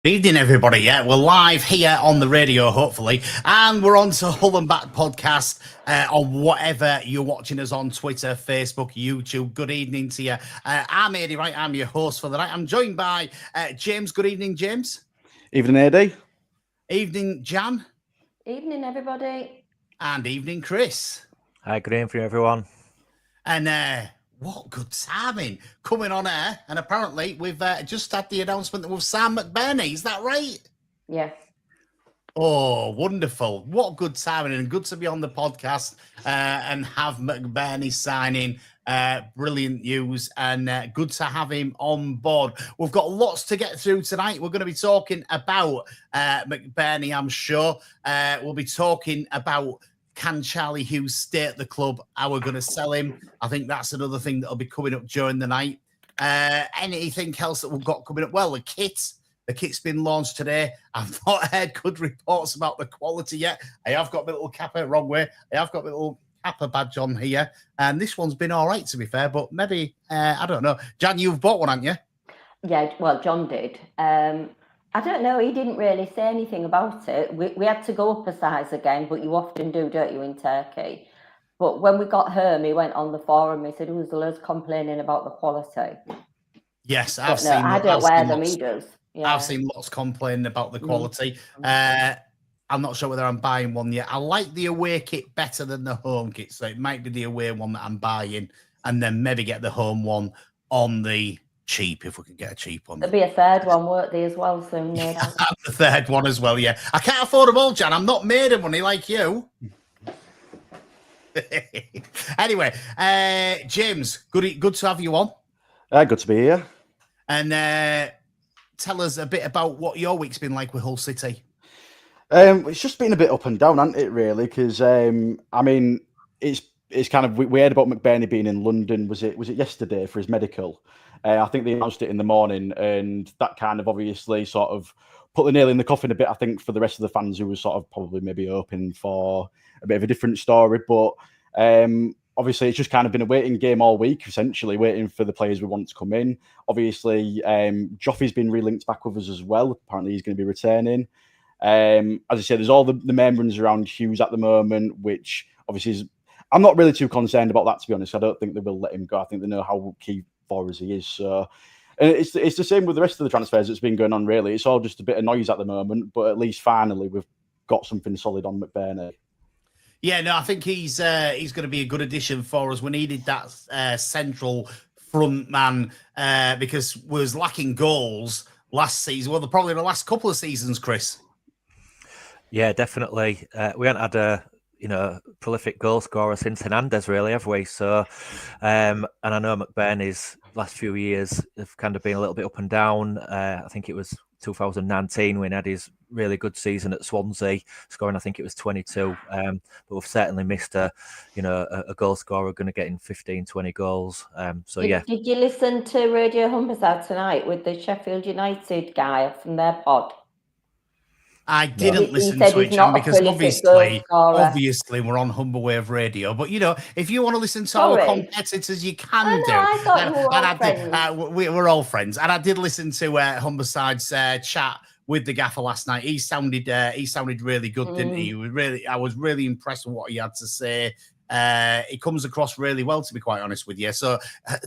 Evening, everybody. Yeah, we're live here on the radio, hopefully, and we're on to Hull and Back podcast on whatever you're watching us on Twitter, Facebook, YouTube. Good evening to you. I'm Eddie Wright. I'm your host for the night. I'm joined by James. Good evening, James. Evening, Eddie. Evening, Jan. Evening, everybody. And evening, Chris. Hi, good evening, everyone. And what good timing coming on air. And apparently we've just had the announcement that we've signed McBurnie. Is that right? Yes. Oh, wonderful. What good timing, and good to be on the podcast and have McBurnie signing. Brilliant news, and good to have him on board. We've got lots to get through tonight. We're going to be talking about McBurnie, I'm sure. We'll be talking about can Charlie Hughes stay at the club? How we're going to sell him? I think that's another thing that'll be coming up during the night. Anything else that we've got coming up? Well, the kit's been launched today. I've not heard good reports about the quality yet. I have got my little Kappa, wrong way. I have got my little Kappa badge on here. And this one's been all right, to be fair, but maybe, I don't know. Jan, you've bought one, haven't you? Yeah, well, John did. I don't know. He didn't really say anything about it. We had to go up a size again, but you often do, don't you, in Turkey? But when we got home, he went on the forum. He said there was loads complaining about the quality. Yes, I don't wear them. He does. Yeah. I've seen lots complaining about the quality. I'm not sure whether I'm buying one yet. I like the away kit better than the home kit, so it might be the away one that I'm buying, and then maybe get the home one on the cheap, if we can get a cheap one. There'll be a third one, won't there, as well soon? Yeah, the third one as well, yeah. I can't afford them all, Jan. I'm not made of money like you. Anyway, James, good to have you on. Good to be here. And tell us a bit about what your week's been like with Hull City. It's just been a bit up and down, hasn't it, really? Because, I mean, it's kind of, we heard about McBurnie being in London. Was it yesterday for his medical? I think they announced it in the morning, and that kind of obviously sort of put the nail in the coffin a bit, I think, for the rest of the fans who were sort of probably maybe hoping for a bit of a different story. But obviously, it's just kind of been a waiting game all week, essentially, waiting for the players we want to come in. Obviously, Joffy's been relinked back with us as well. Apparently, he's going to be returning. As I said, there's all the membranes around Hughes at the moment, which obviously is... I'm not really too concerned about that, to be honest. I don't think they will let him go. I think they know how key for us he is. So, and it's the same with the rest of the transfers that's been going on, really. It's all just a bit of noise at the moment, but at least finally we've got something solid on McBurnie. Yeah, no, I think he's going to be a good addition for us. We needed that central front man because we was lacking goals last season. Well, probably the last couple of seasons, Chris. Yeah, definitely. We haven't had a prolific goal scorer since Hernandez, really, have we? So, and I know McBurnie's last few years have kind of been a little bit up and down. I think it was 2019 when he had his really good season at Swansea, scoring, I think it was 22. But we've certainly missed a goal scorer going to get in 15, 20 goals. Did you listen to Radio Humberside tonight with the Sheffield United guy from their pod? I didn't listen to it, Jan, because obviously we're on Humber Wave Radio. But, if you want to listen to our competitors, you can do. I thought you were all friends. We're all friends. And I did listen to Humberside's chat with the gaffer last night. He sounded really good, didn't he? I was really impressed with what he had to say. It comes across really well, to be quite honest with you. So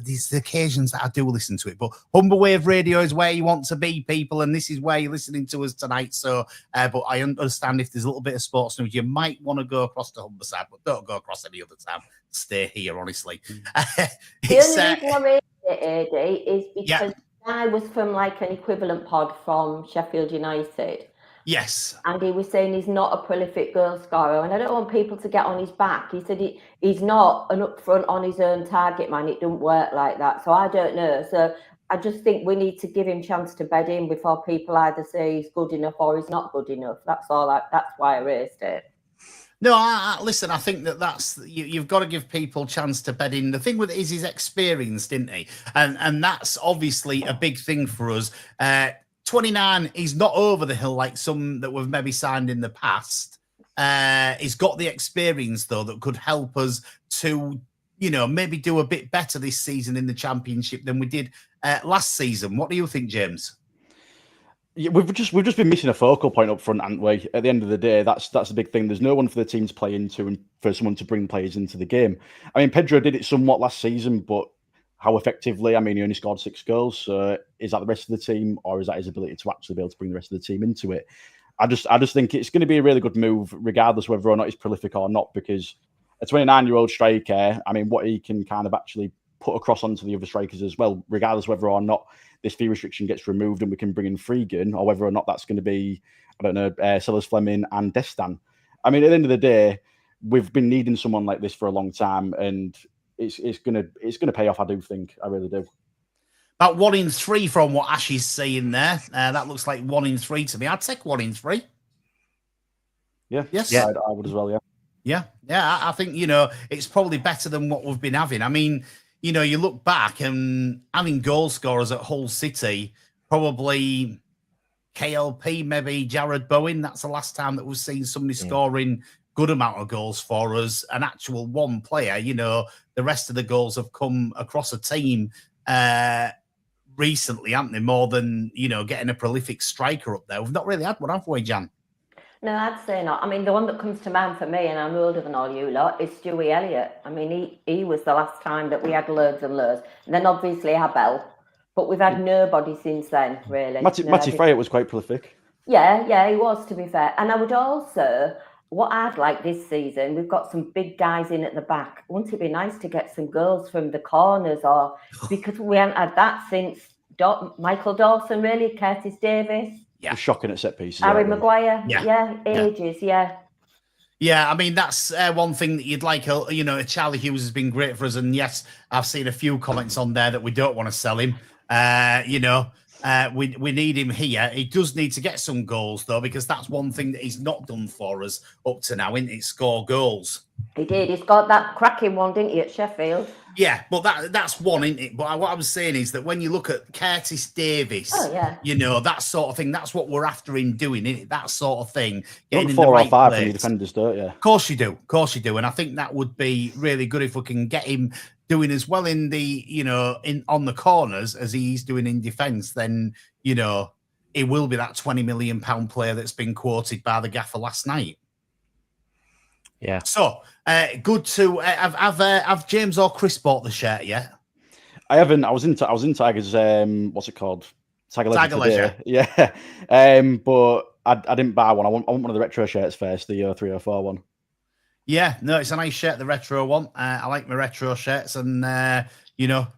these the occasions that I do listen to it. But Humber Wave Radio is where you want to be, people, and this is where you're listening to us tonight. So, but I understand if there's a little bit of sports news, you might want to go across to Humberside, but don't go across any other time. Stay here, honestly. The only reason I raised it, AD, is because I was from like an equivalent pod from Sheffield United. Yes. And he was saying he's not a prolific goal scorer. And I don't want people to get on his back. He said he's not an upfront on his own target man. It doesn't work like that. So I don't know. So I just think we need to give him a chance to bed in before people either say he's good enough or he's not good enough. That's all. That's why I raised it. No, listen, I think that's you've got to give people a chance to bed in. The thing with it is he's experienced, didn't he? And that's obviously a big thing for us. 29, he's not over the hill like some that we've maybe signed in the past. He's got the experience, though, that could help us to, maybe do a bit better this season in the Championship than we did last season. What do you think, James? Yeah, we've just been missing a focal point up front, haven't we? At the end of the day, that's a big thing. There's no one for the team to play into and for someone to bring players into the game. I mean, Pedro did it somewhat last season, but how effectively? I mean, he only scored 6 goals. So is that the rest of the team, or is that his ability to actually be able to bring the rest of the team into it? I just think it's going to be a really good move, regardless whether or not he's prolific or not, because a 29-year-old striker, I mean, what he can kind of actually put across onto the other strikers as well, regardless whether or not this fee restriction gets removed and we can bring in Freegan, or whether or not that's going to be, I don't know, Sellers Fleming and Destan. I mean, at the end of the day, we've been needing someone like this for a long time, and it's gonna pay off. I do think, I really do. About 1 in 3 from what Ash is saying there. That looks like 1 in 3 to me. I'd take 1 in 3. Yeah, yes, yeah, I would as well. Yeah. I think it's probably better than what we've been having. I mean, you look back and having goal scorers at Hull City, probably KLP, maybe Jared Bowen. That's the last time that we've seen somebody scoring good amount of goals for us. An actual one player, the rest of the goals have come across a team recently, haven't they? More than, getting a prolific striker up there. We've not really had one, have we, Jan? No, I'd say not. I mean, the one that comes to mind for me, and I'm older than all you lot, is Stewie Elliott. I mean, he was the last time that we had loads and loads. And then obviously Abel, but we've had nobody since then, really. Matty Freyett was quite prolific. Yeah, he was, to be fair. And I would also, what I'd like this season, we've got some big guys in at the back. Wouldn't it be nice to get some goals from the corners, or because we haven't had that since Michael Dawson, really, Curtis Davis. Yeah, shocking at set pieces. Harry Maguire, ages. Yeah, I mean, that's one thing that you'd like. Charlie Hughes has been great for us. And yes, I've seen a few comments on there that we don't want to sell him. We need him here. He does need to get some goals, though, because that's one thing that he's not done for us up to now, isn't it? Score goals. He did. He's got that cracking one, didn't he, at Sheffield? Yeah, but that's one, isn't it? But what I was saying is that when you look at Curtis Davis, that sort of thing, that's what we're after him doing, isn't it? That sort of thing. Getting in 4 or 5 from the defenders, don't you? Of course you do. And I think that would be really good if we can get him doing as well in the, on the corners as he's doing in defence. Then, it will be that £20 million player that's been quoted by the gaffer last night. Yeah. So good to have James or Chris bought the shirt yet? I haven't. I was in Tiger's. What's it called? Tiger Leisure. Yeah. But I didn't buy one. I want one of the retro shirts first. The 304 one. Yeah. No, it's a nice shirt. The retro one. I like my retro shirts, and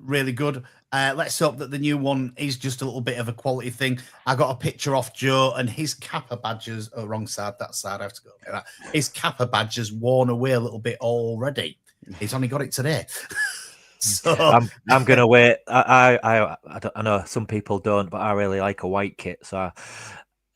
really good. Let's hope that the new one is just a little bit of a quality thing. I got a picture off Joe, and his Kappa badges. Oh, wrong side. That side. I have to go get that. His Kappa badges worn away a little bit already. He's only got it today. So I'm gonna wait. I know some people don't, but I really like a white kit. So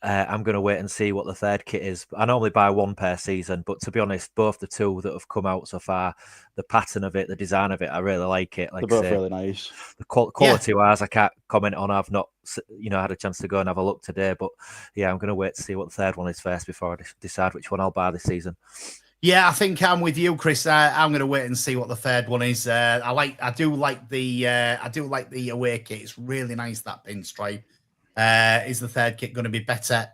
I'm going to wait and see what the third kit is. I normally buy one per season, but to be honest, both the two that have come out so far, the pattern of it, the design of it, I really like it. Like they're both really nice. The quality-wise, I can't comment on. I've not, had a chance to go and have a look today, but yeah, I'm going to wait to see what the third one is first before I decide which one I'll buy this season. Yeah, I think I'm with you, Chris. I'm going to wait and see what the third one is. I do like the away kit. It's really nice, that pinstripe. Is the third kit going to be better? I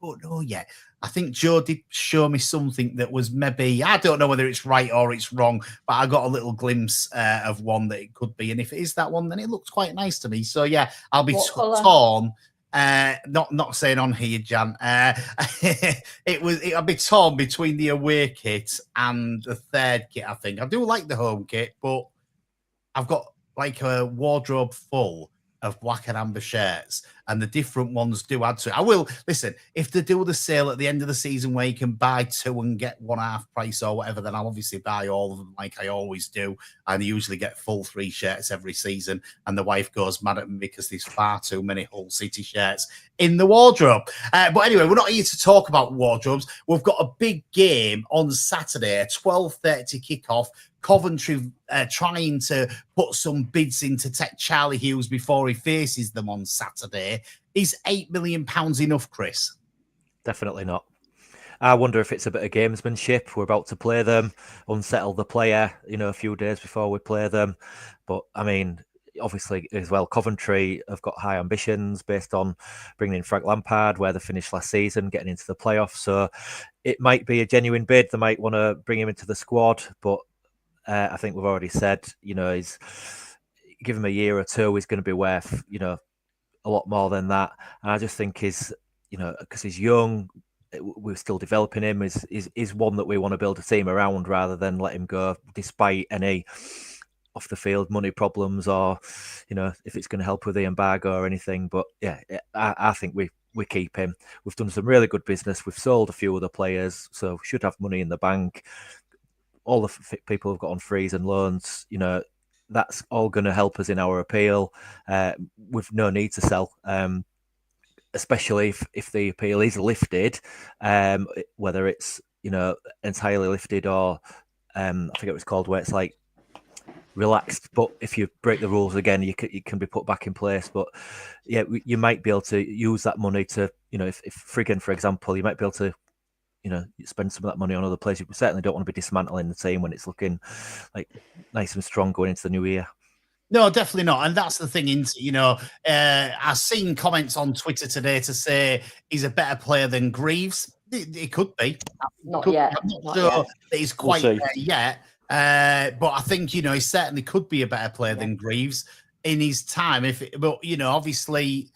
don't know yet. I think Joe did show me something that was maybe, I don't know whether it's right or it's wrong, but I got a little glimpse of one that it could be. And if it is that one, then it looks quite nice to me. So yeah, I'll be torn. Not saying on here, Jan. I'll be torn between the away kit and the third kit. I think I do like the home kit, but I've got like a wardrobe full of black and amber shirts, and the different ones do add to it. I will listen if they do the sale at the end of the season where you can buy 2 and get 1 half price or whatever. Then I'll obviously buy all of them like I always do, and I usually get full 3 shirts every season. And the wife goes mad at me because there's far too many Hull City shirts in the wardrobe. But anyway, we're not here to talk about wardrobes. We've got a big game on Saturday, a 12:30 kickoff. Coventry trying to put some bids in to take Charlie Hughes before he faces them on Saturday. Is £8 million enough, Chris? Definitely not. I wonder if it's a bit of gamesmanship. We're about to play them, unsettle the player, a few days before we play them. But I mean, obviously as well, Coventry have got high ambitions based on bringing in Frank Lampard, where they finished last season, getting into the playoffs. So it might be a genuine bid. They might want to bring him into the squad, but I think we've already said, he's give him a year or two, he's going to be worth, a lot more than that. And I just think because he's young, we're still developing him, is one that we want to build a team around rather than let him go despite any off the field money problems or, if it's going to help with the embargo or anything. But yeah, I think we keep him. We've done some really good business. We've sold a few other players, so we should have money in the bank. All the people who've got on frees and loans, that's all going to help us in our appeal. With no need to sell, especially if the appeal is lifted, whether it's entirely lifted or I forget what it's called, where it's like relaxed. But if you break the rules again, it can be put back in place. But yeah, you might be able to use that money to, if Friggin, for example, you might be able to spend some of that money on other places. We certainly don't want to be dismantling the team when it's looking like nice and strong going into the new year. No, definitely not. And that's the thing, I've seen comments on Twitter today to say he's a better player than Greaves. It could be. Not yet. I'm not sure that he's quite there yet. But I think, he certainly could be a better player than Greaves in his time. But obviously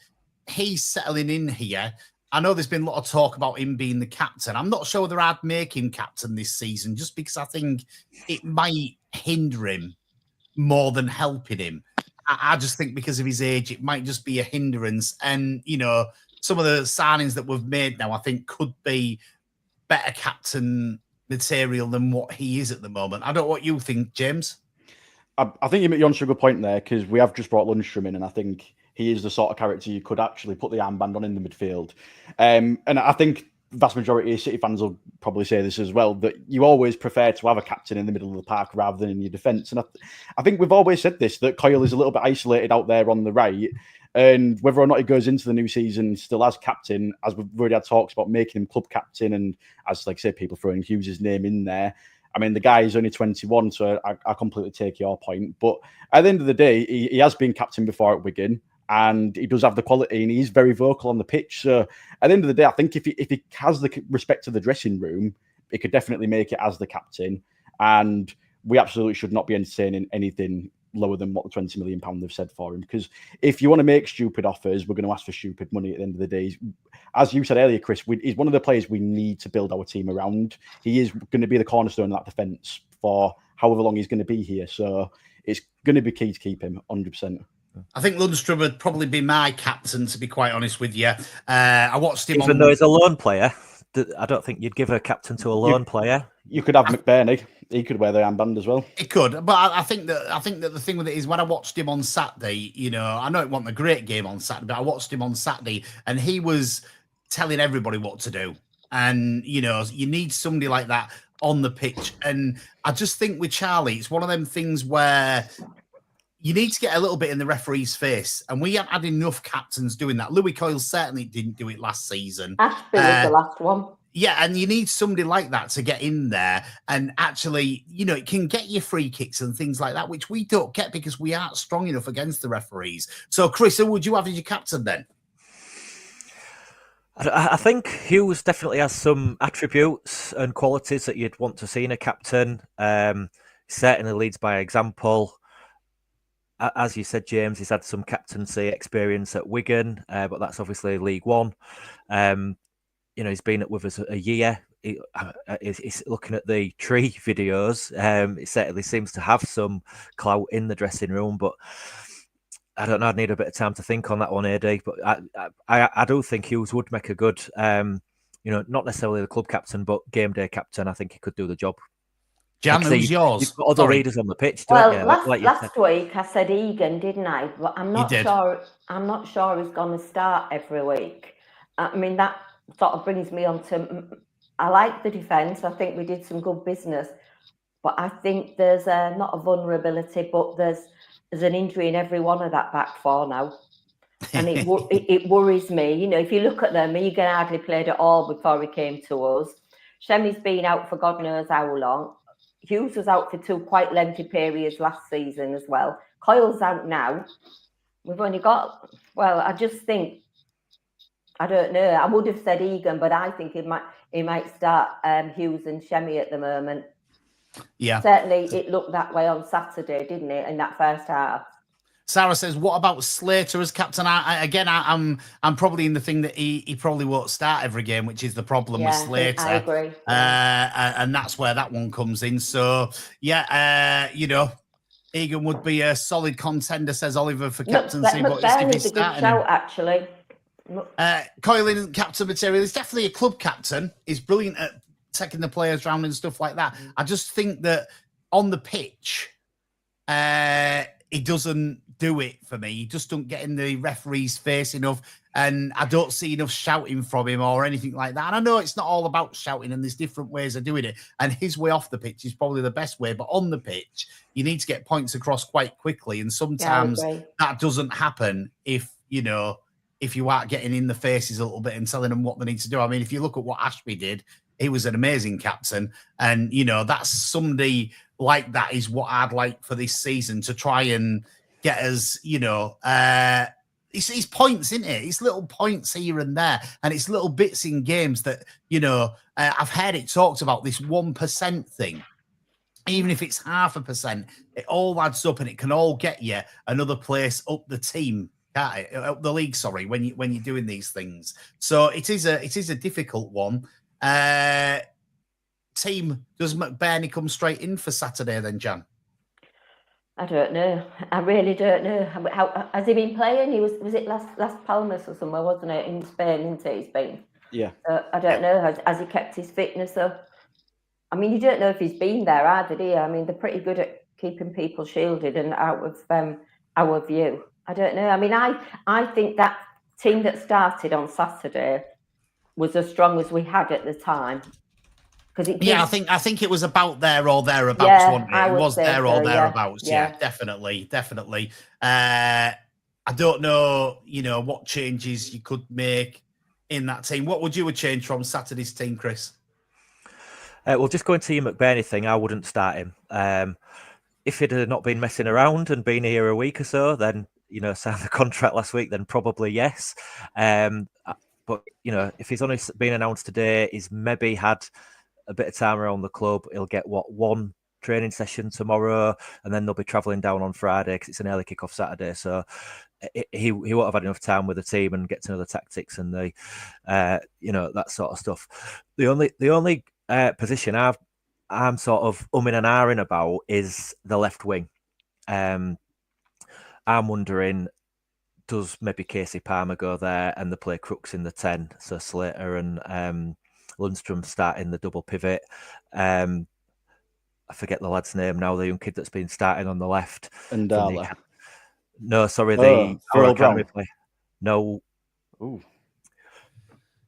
he's settling in here. I know there's been a lot of talk about him being the captain. I'm not sure whether I'd make him captain this season, just because I think it might hinder him more than helping him. I just think because of his age, it might just be a hindrance. And, some of the signings that we've made now, I think could be better captain material than what he is at the moment. I don't know what you think, James. I think you're onto a good point there, because we have just brought Lundstrom in, and I think he is the sort of character you could actually put the armband on in the midfield. And I think the vast majority of City fans will probably say this as well, that you always prefer to have a captain in the middle of the park rather than in your defence. And I think we've always said this, that Coyle is a little bit isolated out there on the right. And whether or not he goes into the new season still as captain, as we've already had talks about making him club captain, and as like I say, people throwing Hughes' name in there. I mean, the guy is only 21, so I completely take your point. But at the end of the day, he has been captain before at Wigan, and he does have the quality, and he's very vocal on the pitch. So at the end of the day, I think if he has the respect to the dressing room, he could definitely make it as the captain. And we absolutely should not be entertaining anything lower than what the £20 million they've said for him. Because if you want to make stupid offers, we're going to ask for stupid money at the end of the day. As you said earlier, Chris, he's one of the players we need to build our team around. He is going to be the cornerstone of that defence for however long he's going to be here. So it's going to be key to keep him 100%. I think Lundstrom would probably be my captain, to be quite honest with you. I watched him even though he's a loan player. I don't think you'd give a captain to a loan player. You could have McBurnie. He could wear the armband as well. He could, but I think that the thing with it is, when I watched him on Saturday, I know it wasn't a great game on Saturday, but I watched him on Saturday, and he was telling everybody what to do. And you need somebody like that on the pitch. And I just think with Charlie, it's one of them things where you need to get a little bit in the referee's face, and we haven't had enough captains doing that. Louis Coyle certainly didn't do it last season. Ashby was the last one. Yeah, and you need somebody like that to get in there and actually, it can get you free kicks and things like that, which we don't get because we aren't strong enough against the referees. So, Chris, who would you have as your captain then? I think Hughes definitely has some attributes and qualities that you'd want to see in a captain. Certainly leads by example. As you said, James, he's had some captaincy experience at Wigan, but that's obviously League One. He's been with us a year. He's looking at the tree videos. It certainly seems to have some clout in the dressing room, but I don't know. I'd need a bit of time to think on that one, AD. But I do think Hughes would make a good, not necessarily the club captain, but game day captain. I think he could do the job. Jan, who's yours? You've got other readers on the pitch, don't you? Last week I said Egan, didn't I? But I'm not sure. I'm not sure he's going to start every week. I mean, that sort of brings me on to. I like the defence. I think we did some good business, but I think there's not a vulnerability, but there's an injury in every one of that back four now, and it worries me. If you look at them, Egan hardly played at all before he came to us. Shemi's been out for God knows how long. Hughes was out for 2 quite lengthy periods last season as well. Coyle's out now. We've only got, well, I just think, I don't know. I would have said Egan, but I think he might start Hughes and Shemi at the moment. Yeah. Certainly it looked that way on Saturday, didn't it, in that first half? Sarah says, "What about Slater as captain?" I'm probably in the thing that he probably won't start every game, which is the problem with Slater. I agree. And that's where that one comes in. So yeah, Egan would be a solid contender, says Oliver, for captaincy. But McBurnie's a good shout, actually. Coyle isn't captain material. He's definitely a club captain. He's brilliant at taking the players around and stuff like that. I just think that on the pitch, he doesn't do it for me. He just don't get in the referee's face enough, and I don't see enough shouting from him or anything like that. And I know it's not all about shouting, and there's different ways of doing it, and his way off the pitch is probably the best way, but on the pitch you need to get points across quite quickly, and sometimes that doesn't happen if you aren't getting in the faces a little bit and telling them what they need to do. I mean, if you look at what Ashby did, he was an amazing captain, and that's somebody like that is what I'd like for this season, to try and get us, it's points, isn't it? It's little points here and there, and it's little bits in games that, I've heard it talked about, this 1% thing. Even if it's 0.5%, it all adds up, and it can all get you another place up the team, can't it? Up the league, sorry, when you're doing these things. So it is a difficult one. Team, does McBurnie come straight in for Saturday then, Jan? I don't know. I really don't know. How has he been playing? He was it Las Palmas or somewhere, wasn't it, in Spain? Isn't it? He's been. Yeah. I don't know. Has he kept his fitness up? I mean, you don't know if he's been there either, do you? I mean, they're pretty good at keeping people shielded and out of our view. I don't know. I mean, I think that team that started on Saturday was as strong as we had at the time. I think it was about there or thereabouts, wasn't it? It was there or thereabouts. Yeah, definitely. I don't know, what changes you could make in that team. What would you have changed from Saturday's team, Chris? Well, just going to your McBurnie thing, I wouldn't start him. If he'd have not been messing around and been here a week or so, then, signed the contract last week, then probably yes. But, if he's only been announced today, he's maybe had a bit of time around the club. He'll get one training session tomorrow, and then they'll be travelling down on Friday because it's an early kick-off Saturday. So he won't have had enough time with the team and get to know the tactics and the that sort of stuff. The only position I'm sort of umming and ahhing about is the left wing. I'm wondering, does maybe Casey Palmer go there and they play Crooks in the 10, so Slater and Lundstrom starting the double pivot. I forget the lad's name now, the young kid that's been starting on the left. And no, sorry, the Academy play. No. Ooh.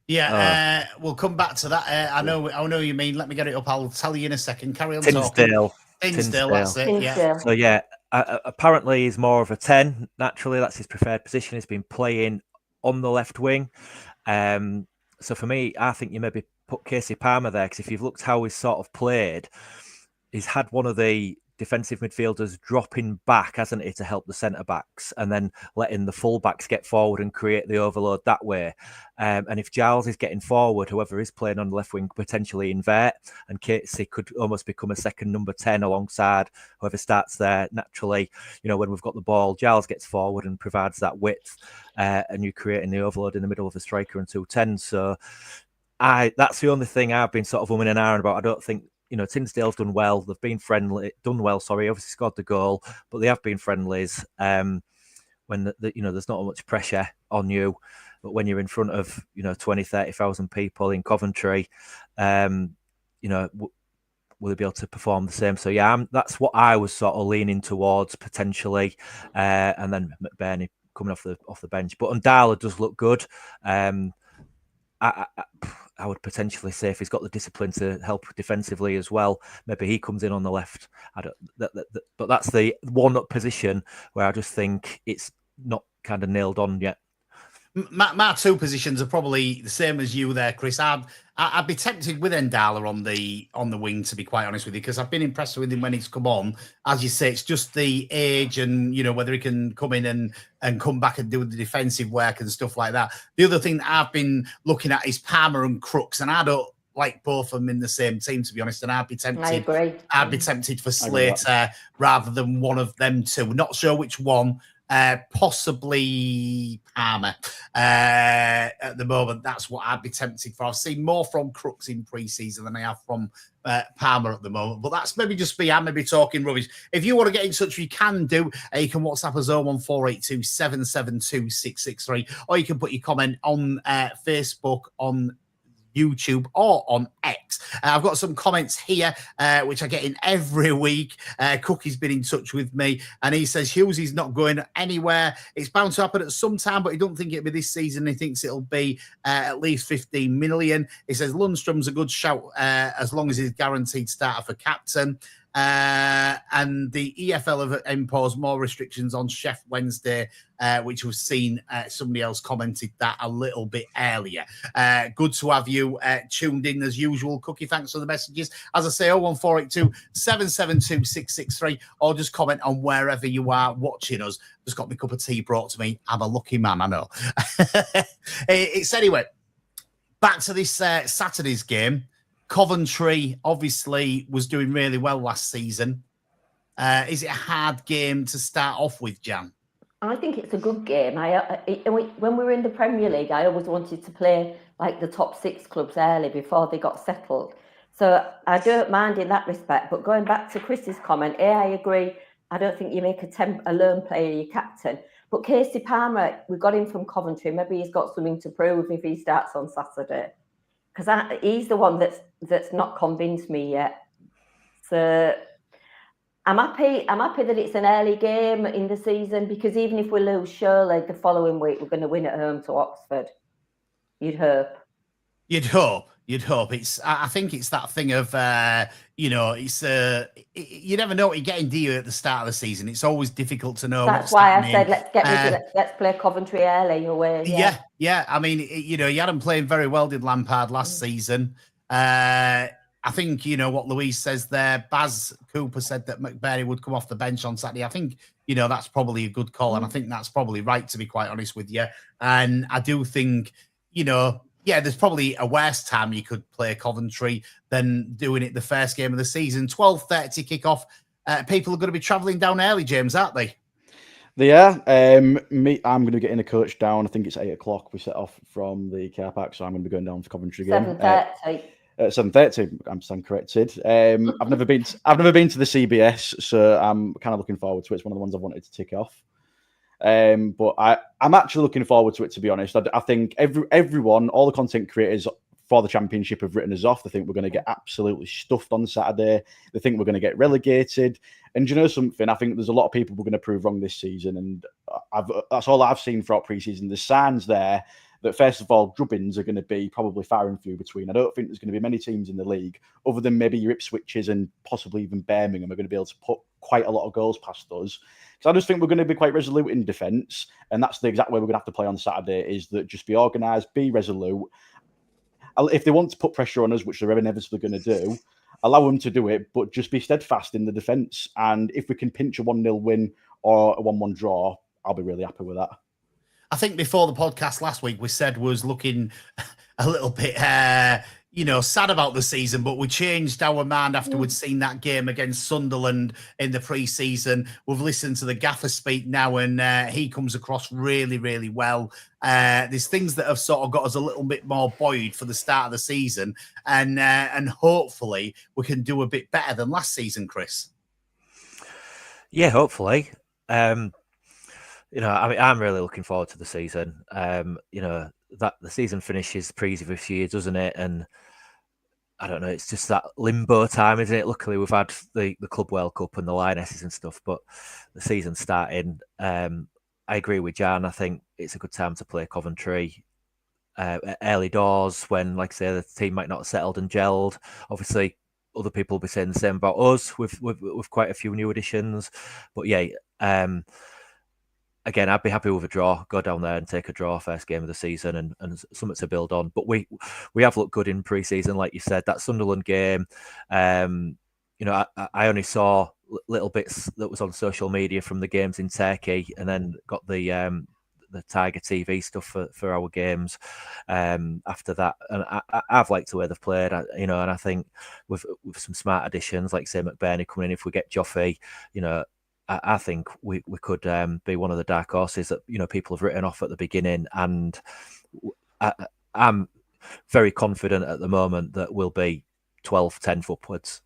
Yeah, we'll come back to that. I know you mean. Let me get it up. I'll tell you in a second. Carry on Tinsdale. talking. Tinsdale, that's it. Yeah. So yeah, apparently he's more of a 10. Naturally, that's his preferred position. He's been playing on the left wing. So for me, I think you maybe put Casey Palmer there, because if you've looked how he's sort of played, he's had one of the defensive midfielders dropping back, hasn't he, to help the centre backs, and then letting the full backs get forward and create the overload that way. And if Giles is getting forward, whoever is playing on the left wing could potentially invert, and Casey could almost become a second number 10 alongside whoever starts there naturally. When we've got the ball, Giles gets forward and provides that width, and you're creating the overload in the middle of a striker and 2 10s. So that's the only thing I've been sort of umming and ahhing about. I don't think, Tinsdale's done well. They've been obviously scored the goal, but they have been friendlies when there's not much pressure on you. But when you're in front of, 20, 30,000 people in Coventry, will they be able to perform the same? So yeah, that's what I was sort of leaning towards potentially. And then McBurnie coming off the bench. But Ndala does look good. I would potentially say if he's got the discipline to help defensively as well, maybe he comes in on the left. But that's the one position where I just think it's not kind of nailed on yet. My two positions are probably the same as you there, Chris. I'd be tempted with Endala on the wing, to be quite honest with you, because I've been impressed with him when he's come on. As you say, it's just the age and whether he can come in and come back and do the defensive work and stuff like that. The other thing that I've been looking at is Palmer and Crooks, and I don't like both of them in the same team, to be honest. And I'd be tempted. I agree. I'd be tempted for Slater rather than one of them two. Not sure which one. Possibly Palmer at the moment. That's what I'd be tempted for. I've seen more from Crooks in pre-season than I have from Palmer at the moment. But that's maybe just me. I may be talking rubbish. If you want to get in touch, you can do. You can WhatsApp us 01482 772 663, or you can put your comment on Facebook, on YouTube, or on X. I've got some comments here, which I get in every week. Cookie's been in touch with me, and he says Hughes not going anywhere. It's bound to happen at some time, but he don't think it'll be this season. He thinks it'll be at least 15 million. He says Lundstrom's a good shout as long as he's guaranteed starter for captain. And the EFL have imposed more restrictions on Chef Wednesday, which was seen. Somebody else commented that a little bit earlier. Good to have you tuned in as usual, Cookie. Thanks for the messages. As I say, 01482 772 663, or just comment on wherever you are watching us. Just got my cup of tea brought to me. I'm a lucky man, I know. It's anyway, back to this Saturday's game. Coventry obviously was doing really well last season. Is it a hard game to start off with, Jan? I think it's a good game. When we were in the Premier League, I always wanted to play like the top 6 clubs early before they got settled. So I don't mind in that respect. But going back to Chris's comment, I agree. I don't think you make a lone player your captain. But Casey Palmer, we got him from Coventry. Maybe he's got something to prove if he starts on Saturday. Because he's the one that's not convinced me yet. So I'm happy that it's an early game in the season, because even if we lose, surely the following week we're going to win at home to Oxford. You'd hope. You'd hope. I think it's that thing of it's you never know what you're getting, do you, at the start of the season? It's always difficult to know. That's why I said let's play Coventry early away. Yeah. I mean, you had them playing very well, did Lampard last season. I think what Louise says there. Baz Cooper said that McBurnie would come off the bench on Saturday. I think that's probably a good call, and I think that's probably right, to be quite honest with you. And I do think there's probably a worse time you could play Coventry than doing it the first game of the season. 12:30 kickoff. People are going to be travelling down early, James, aren't they? They are. I'm going to get in a coach down. I think it's 8 o'clock. We set off from the car park, so I'm going to be going down for Coventry again. 7:30. 7:30. I'm stand corrected. I've never been to the CBS, so I'm kind of looking forward to it. It's one of the ones I've wanted to tick off. But I'm actually looking forward to it, to be honest. I think everyone, all the content creators for the Championship have written us off. They think we're going to get absolutely stuffed on Saturday. They think we're going to get relegated. And you know something? I think there's a lot of people we're going to prove wrong this season. And that's all I've seen throughout pre-season. There's signs there that, first of all, drubbings are going to be probably far and few between. I don't think there's going to be many teams in the league, other than maybe your Ipswiches and possibly even Birmingham, are going to be able to put quite a lot of goals past us. So I just think we're going to be quite resolute in defence, and that's the exact way we're going to have to play on Saturday, is that just be organised, be resolute. If they want to put pressure on us, which they're inevitably going to do, allow them to do it, but just be steadfast in the defence. And if we can pinch a 1-0 win or a 1-1 draw, I'll be really happy with that. I think before the podcast last week, we said was looking a little bit sad about the season, but we changed our mind after we'd seen that game against Sunderland in the pre-season. We've listened to the gaffer speak now, and he comes across really, really well. There's things that have sort of got us a little bit more buoyed for the start of the season, and hopefully we can do a bit better than last season, Chris. Yeah, hopefully. I'm really looking forward to the season. That the season finishes previous year, doesn't it? And I don't know, it's just that limbo time, isn't it? Luckily, we've had the Club World Cup and the Lionesses and stuff, but the season's starting. I agree with Jan. I think it's a good time to play Coventry early doors when, like I say, the team might not have settled and gelled. Obviously, other people will be saying the same about us with quite a few new additions. But yeah, again, I'd be happy with a draw. Go down there and take a draw first game of the season and something to build on. But we have looked good in pre-season, like you said. That Sunderland game, I only saw little bits that was on social media from the games in Turkey, and then got the Tiger TV stuff for our games after that. And I've liked the way they've played, and I think with some smart additions, like say McBurnie coming in, if we get Joffrey, I think we could be one of the dark horses that people have written off at the beginning, and I'm very confident at the moment that we'll be 12th, 10th upwards.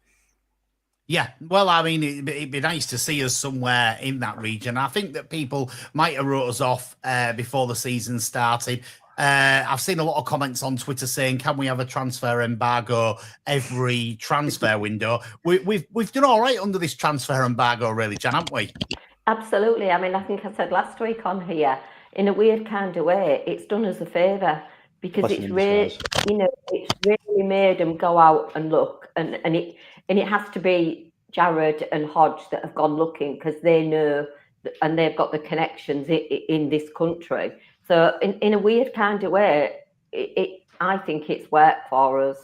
Yeah, well, I mean, it'd be nice to see us somewhere in that region. I think that people might have wrote us off before the season started. I've seen a lot of comments on Twitter saying, "Can we have a transfer embargo every transfer window?" We've done all right under this transfer embargo, really, Jan, haven't we? Absolutely. I mean, I think I said last week on here, in a weird kind of way, it's done us a favour because it's really made them go out and look, and it has to be Jared and Hodge that have gone looking because they know and they've got the connections in this country. So in a weird kind of way, I think it's worked for us.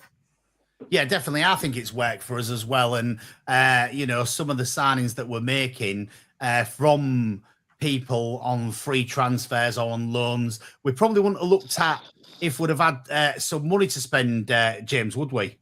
Yeah, definitely. I think it's worked for us as well. And, some of the signings that we're making from people on free transfers or on loans, we probably wouldn't have looked at if we'd have had some money to spend, James, would we?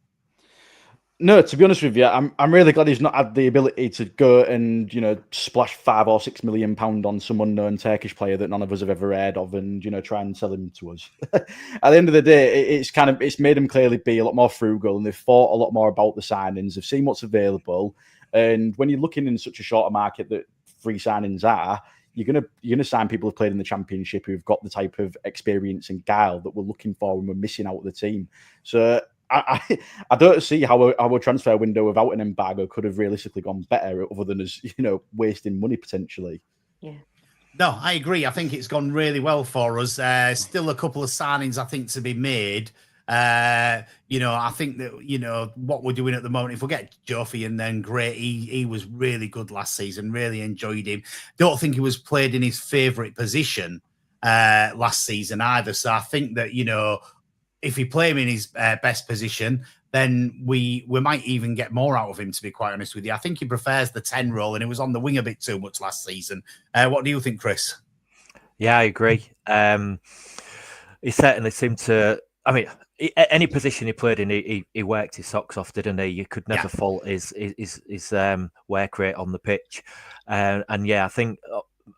No, to be honest with you, I'm really glad he's not had the ability to go and splash £5 or £6 million on some unknown Turkish player that none of us have ever heard of, and try and sell him to us. At the end of the day, it's made them clearly be a lot more frugal, and they've thought a lot more about the signings. They've seen what's available, and when you're looking in such a shorter market that free signings are, you're gonna sign people who've played in the Championship who've got the type of experience and guile that we're looking for when we're missing out of the team. So I don't see how our transfer window without an embargo could have realistically gone better, other than us, wasting money potentially. Yeah. No, I agree. I think it's gone really well for us. Still a couple of signings, I think, to be made. I think that, what we're doing at the moment, if we get Joffrey in, then great. He was really good last season. Really enjoyed him. Don't think he was played in his favourite position last season either. So I think that, if he play him in his best position, then we might even get more out of him, to be quite honest with you. I think he prefers the 10 role, and he was on the wing a bit too much last season. What do you think, Chris? Yeah, I agree. He certainly seemed to, any position he played in, he worked his socks off, didn't he? You could never fault his work rate on the pitch. I think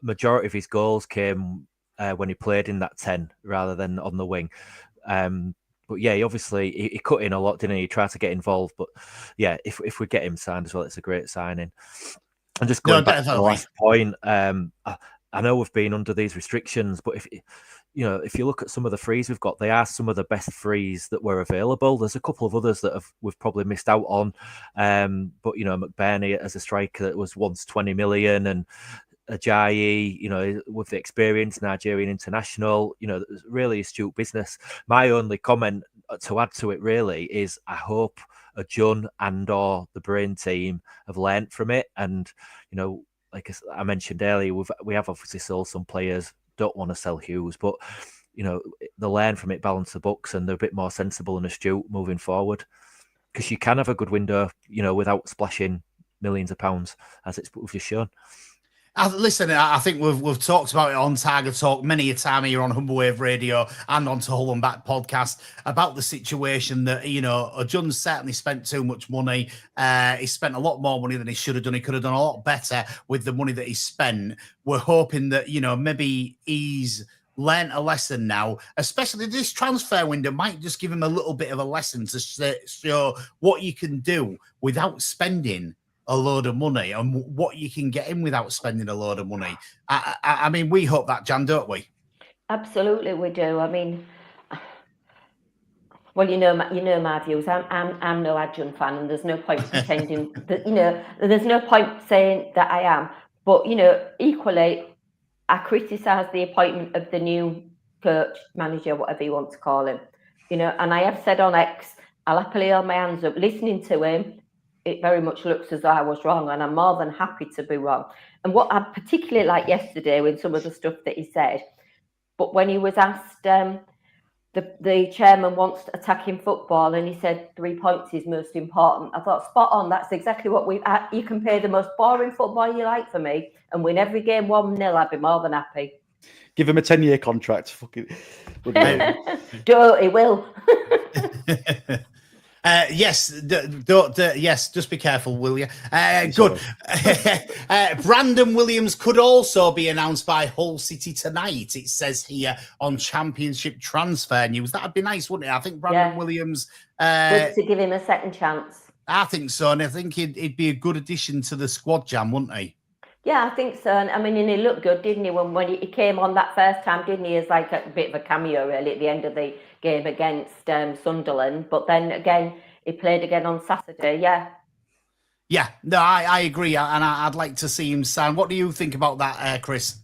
majority of his goals came when he played in that 10 rather than on the wing. But yeah, he cut in a lot, didn't he? He tried to get involved, but yeah, if we get him signed as well, it's a great signing. And just going back to the last point, I know we've been under these restrictions, but if you look at some of the frees we've got, they are some of the best frees that were available. There's a couple of others that we've probably missed out on, but McBurnie as a striker that was once 20 million, and Ajayi, with the experience, Nigerian international, really astute business. My only comment to add to it really is I hope Jun and or the Brain team have learnt from it. And, like I mentioned earlier, we have obviously sold some players, don't want to sell Hughes, but, they learn from it, balance the books, and they're a bit more sensible and astute moving forward. Because you can have a good window, without splashing millions of pounds, as we've just shown. Listen, I think we've talked about it on Tiger Talk many a time here on Humberwave Radio and on to Hull and Back podcast about the situation that, John certainly spent too much money. He spent a lot more money than he should have done. He could have done a lot better with the money that he spent. We're hoping that, maybe he's learned a lesson now, especially this transfer window might just give him a little bit of a lesson to show what you can do without spending a load of money and what you can get in without spending a load of money. I mean, we hope that, Jan, don't we? Absolutely, we do. I mean, well, my views. I'm no Adjun fan, and there's no point pretending that there's no point saying that I am. But equally, I criticise the appointment of the new coach, manager, whatever you want to call him. And I have said on X, I'll happily hold my hands up. Listening to him, it very much looks as though I was wrong, and I'm more than happy to be wrong. And what I particularly liked yesterday with some of the stuff that he said, but when he was asked, the chairman wants attacking football, and he said 3 points is most important. I thought, spot on. That's exactly what you can play the most boring football you like for me and win every game 1-0. I'd be more than happy. Give him a 10-year contract. Fucking. He will. Yes, don't. Yes, just be careful, will you? Good. Brandon Williams could also be announced by Hull City tonight. It says here on Championship Transfer News. That'd be nice, wouldn't it? I think Brandon Williams. Good to give him a second chance. I think so, and I think he'd be a good addition to the squad, Jam, wouldn't he? Yeah, I think so. I mean, and he looked good, didn't he? When he came on that first time, didn't he? As like a bit of a cameo, really, at the end of the game against Sunderland. But then again, he played again on Saturday. Yeah, no, I agree, and I'd like to see him sign. What do you think about that, Chris?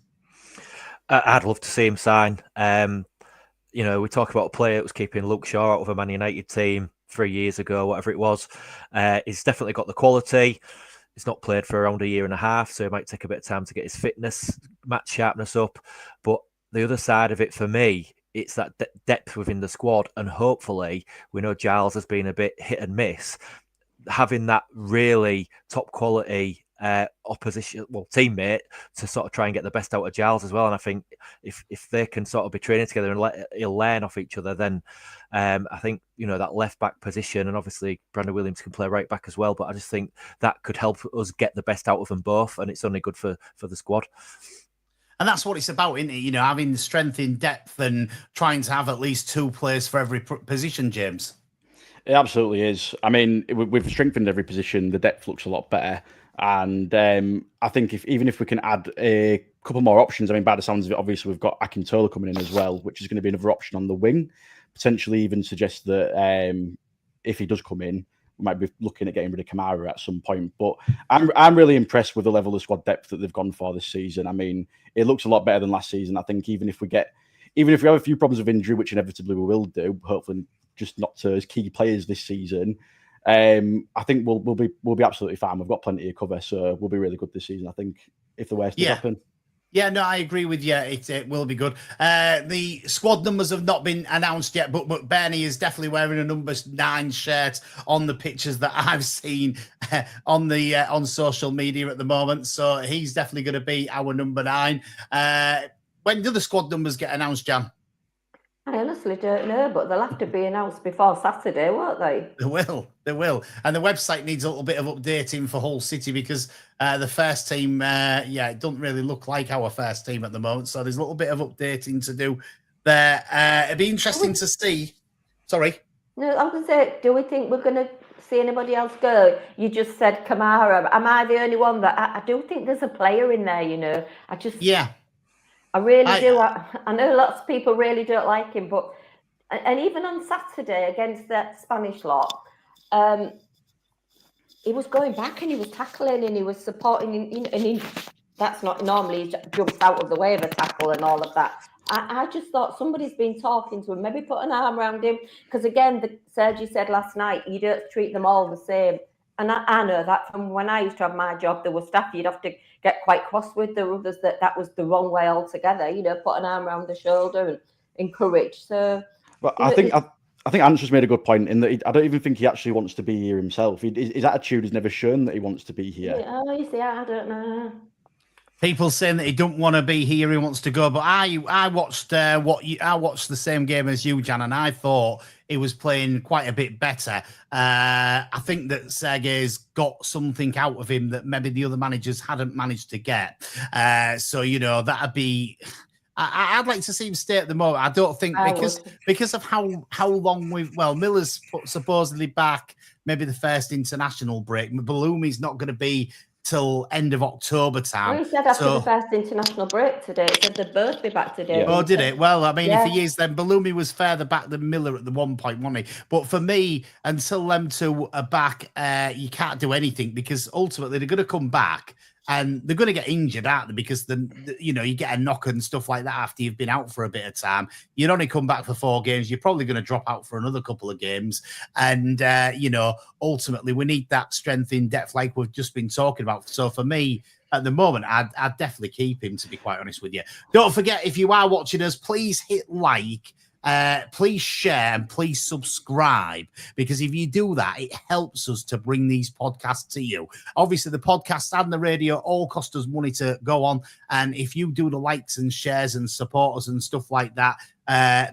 I'd love to see him sign. We talk about a player that was keeping Luke Shaw out of a Man United team 3 years ago, whatever it was. He's definitely got the quality. He's not played for around a year and a half, so it might take a bit of time to get his fitness, match sharpness up. But the other side of it for me, it's that depth within the squad. And hopefully, we know Giles has been a bit hit and miss. Having that really top quality teammate to sort of try and get the best out of Giles as well. And I think if they can sort of be training together and he'll learn off each other, then I think, that left back position, and obviously Brandon Williams can play right back as well. But I just think that could help us get the best out of them both, and it's only good for the squad. And that's what it's about, isn't it? Having the strength in depth and trying to have at least 2 players for every position, James. It absolutely is. I mean, we've strengthened every position. The depth looks a lot better. And I think even if we can add a couple more options, I mean, by the sounds of it, obviously we've got Akintola coming in as well, which is going to be another option on the wing. Potentially even suggest that if he does come in, we might be looking at getting rid of Kamara at some point. But I'm really impressed with the level of squad depth that they've gone for this season. I mean, it looks a lot better than last season. I think even if we have a few problems with injury, which inevitably we will do, hopefully just not to as key players this season, I think we'll be absolutely fine. We've got plenty to cover, so we'll be really good this season, I think, if the worst does happen. Yeah, no, I agree with you. It will be good. The squad numbers have not been announced yet, but McBurnie is definitely wearing a number 9 shirt on the pictures that I've seen on social media at the moment. So he's definitely going to be our number 9. When do the squad numbers get announced, Jan? I honestly don't know, but they'll have to be announced before Saturday, won't they? They will. And the website needs a little bit of updating for Hull City because the first team, it doesn't really look like our first team at the moment. So there's a little bit of updating to do there. It'd be interesting to see. Sorry. No, I was going to say, do we think we're going to see anybody else go? You just said Kamara. Am I the only one that I do think there's a player in there, I really do. I know lots of people really don't like him, but and even on Saturday against that Spanish lot, he was going back and he was tackling and he was supporting. And that's not normally, he jumps out of the way of a tackle and all of that. I just thought somebody's been talking to him, maybe put an arm around him, because again, Sergi said last night, you don't treat them all the same. And I know that from when I used to have my job, there was staff you'd have to get quite cross with the others that was the wrong way altogether. Put an arm around the shoulder and encourage. So, but I think Ant's just made a good point in that I don't even think he actually wants to be here himself. His attitude has never shown that he wants to be here. Oh, you see, I don't know. People saying that he don't want to be here, he wants to go. But I watched I watched the same game as you, Jan, and I thought he was playing quite a bit better. I think that Sergei's got something out of him that maybe the other managers hadn't managed to get. So that'd be. I'd like to see him stay at the moment. I don't think because of how long Miller's supposedly back. Maybe the first international break. Balloumi's not going to be till end of October time. Well, he said after the first international break today. He said they'd both be back today. Yeah. Oh, did it? Well, I mean, if he is, then Balloumi was further back than Miller at the one point, wasn't he? But for me, until them two are back, you can't do anything because ultimately they're going to come back and they're going to get injured, aren't they? Because you get a knock and stuff like that after you've been out for a bit of time. You'd only come back for 4 games. You're probably going to drop out for another couple of games. And, ultimately we need that strength in depth like we've just been talking about. So for me, at the moment, I'd definitely keep him, to be quite honest with you. Don't forget, if you are watching us, please hit like, please share, and please subscribe, because if you do that, it helps us to bring these podcasts to you. Obviously, the podcast and the radio all cost us money to go on, and if you do the likes and shares and support us and stuff like that,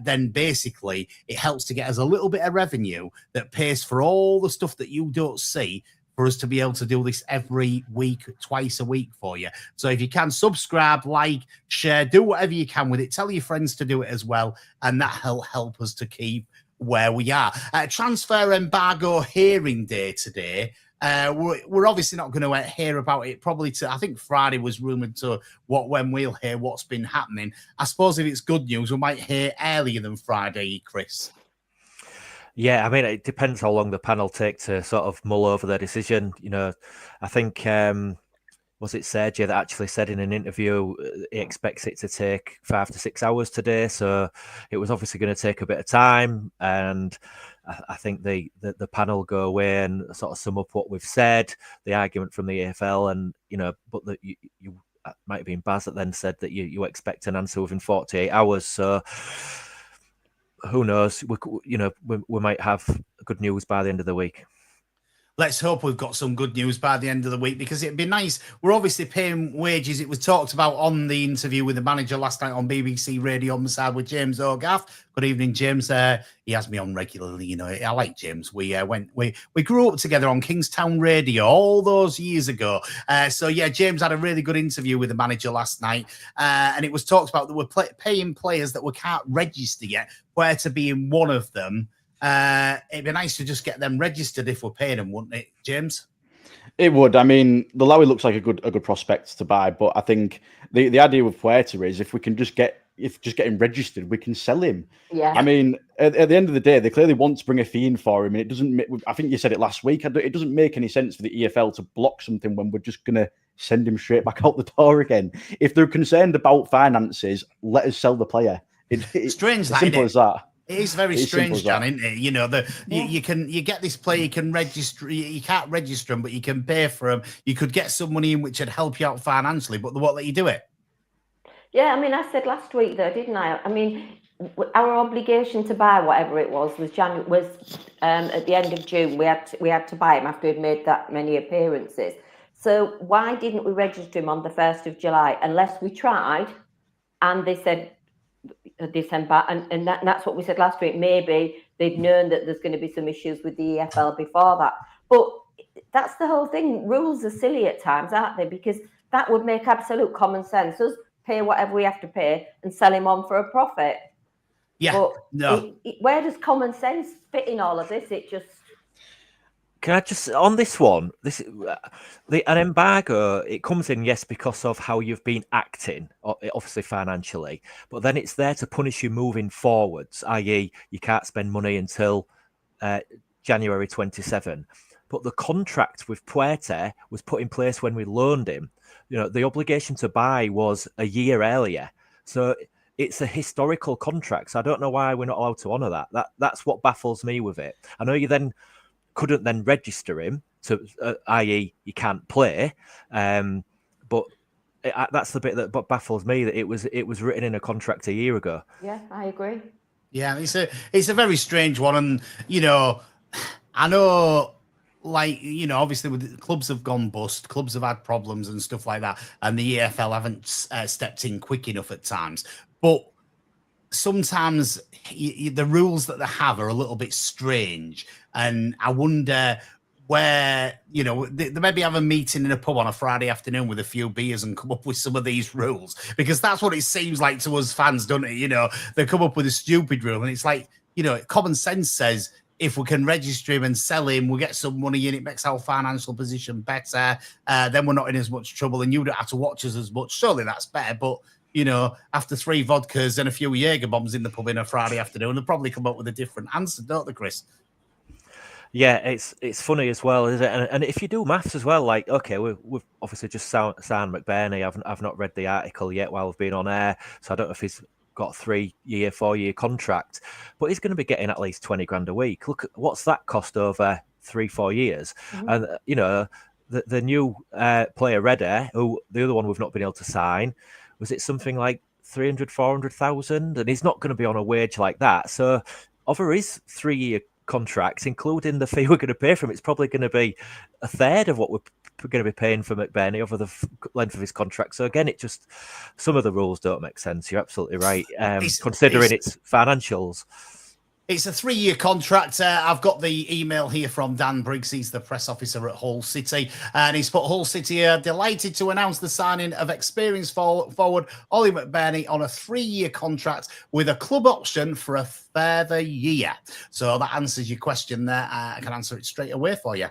then basically it helps to get us a little bit of revenue that pays for all the stuff that you don't see, for us to be able to do this every week, twice a week for you. So if you can, subscribe, like, share, do whatever you can with it. Tell your friends to do it as well, and that'll help us to keep where we are. Transfer embargo hearing day today. We're obviously not going to hear about it probably I think Friday was rumoured to when we'll hear what's been happening. I suppose if it's good news, we might hear earlier than Friday, Chris. Yeah, I mean, it depends how long the panel take to sort of mull over their decision. You know, I think, was it Sergio that actually said in an interview he expects it to take 5 to 6 hours today? So it was obviously going to take a bit of time. And I think the panel go away and sort of sum up what we've said, the argument from the AFL, and, you know, but that you might have been Baz that then said that you expect an answer within 48 hours. So who knows? We might have good news by the end of the week. Let's hope we've got some good news by the end of the week, because it'd be nice. We're obviously paying wages. It was talked about on the interview with the manager last night on BBC Radio on the side with James O'Gaff. Good evening, James. He has me on regularly. You know, I like James. We grew up together on Kingstown Radio all those years ago. So yeah, James had a really good interview with the manager last night, and it was talked about that we're paying players that we can't register yet, where to be in one of them. It'd be nice to just get them registered if we're paying them, wouldn't it, James? It would. I mean, the Lowy looks like a good prospect to buy, but I think the idea with Puerta is if we can just get him registered, we can sell him. Yeah. I mean, at the end of the day, they clearly want to bring a fee in for him, and it doesn't. I think you said it last week. It doesn't make any sense for the EFL to block something when we're just going to send him straight back out the door again. If they're concerned about finances, let us sell the player. It's strange. As simple as that. It is very strange, John, isn't it? You know, you get this player, you can register, you can't register him, but you can pay for him. You could get some money in which would help you out financially, but they won't let you do it. Yeah, I mean, I said last week though, didn't I? I mean, our obligation to buy whatever it was at the end of June. We had to buy him after he'd made that many appearances. So why didn't we register him on the 1st of July? Unless we tried, and they said December, and that's what we said last week. Maybe they'd known that there's going to be some issues with the EFL before that. But that's the whole thing. Rules are silly at times, aren't they? Because that would make absolute common sense. Us pay whatever we have to pay and sell him on for a profit. Yeah. But no. Where does common sense fit in all of this? It just... Can I just, on this one, an embargo, it comes in, yes, because of how you've been acting, obviously financially, but then it's there to punish you moving forwards, i.e. you can't spend money until January 27. But the contract with Puerta was put in place when we loaned him. You know, the obligation to buy was a year earlier. So it's a historical contract. So I don't know why we're not allowed to honour that. That's what baffles me with it. I know you then couldn't then register him, to i.e. you can't play, but that's the bit that baffles me, that it was written in a contract a year ago. Yeah, I agree. Yeah, it's a very strange one, and you know, I know, like, you know, obviously with clubs have gone bust, clubs have had problems and stuff like that, and the EFL haven't stepped in quick enough at times, but sometimes the rules that they have are a little bit strange, and I wonder where, you know, they maybe have a meeting in a pub on a Friday afternoon with a few beers and come up with some of these rules, because that's what it seems like to us fans, doesn't it? You know, they come up with a stupid rule, and it's like, you know, common sense says if we can register him and sell him, we'll get some money in, it makes our financial position better, then we're not in as much trouble, and you don't have to watch us as much. Surely that's better, but you know, after 3 vodkas and a few Jaeger bombs in the pub in a Friday afternoon, they'll probably come up with a different answer, don't they, Chris? Yeah, it's funny as well, is it? And if you do maths as well, like, okay, we've obviously just signed McBurnie. I've not read the article yet while we've been on air, so I don't know if he's got a 3-year, 4-year contract, but he's going to be getting at least 20 grand a week. Look, what's that cost over 3-4 years? Mm-hmm. And you know, the new player Redder, who the other one we've not been able to sign, was it something like 300, 400,000? And he's not going to be on a wage like that. So over his 3-year contract, including the fee we're going to pay for him, it's probably going to be a third of what we're going to be paying for McBurnie over the length of his contract. So again, some of the rules don't make sense. You're absolutely right, considering its financials. It's a 3-year contract. I've got the email here from Dan Briggs. He's the press officer at Hull City. And he's put, Hull City are delighted to announce the signing of experienced forward Ollie McBurnie on a 3-year contract with a club option for a further year. So that answers your question there. I can answer it straight away for you.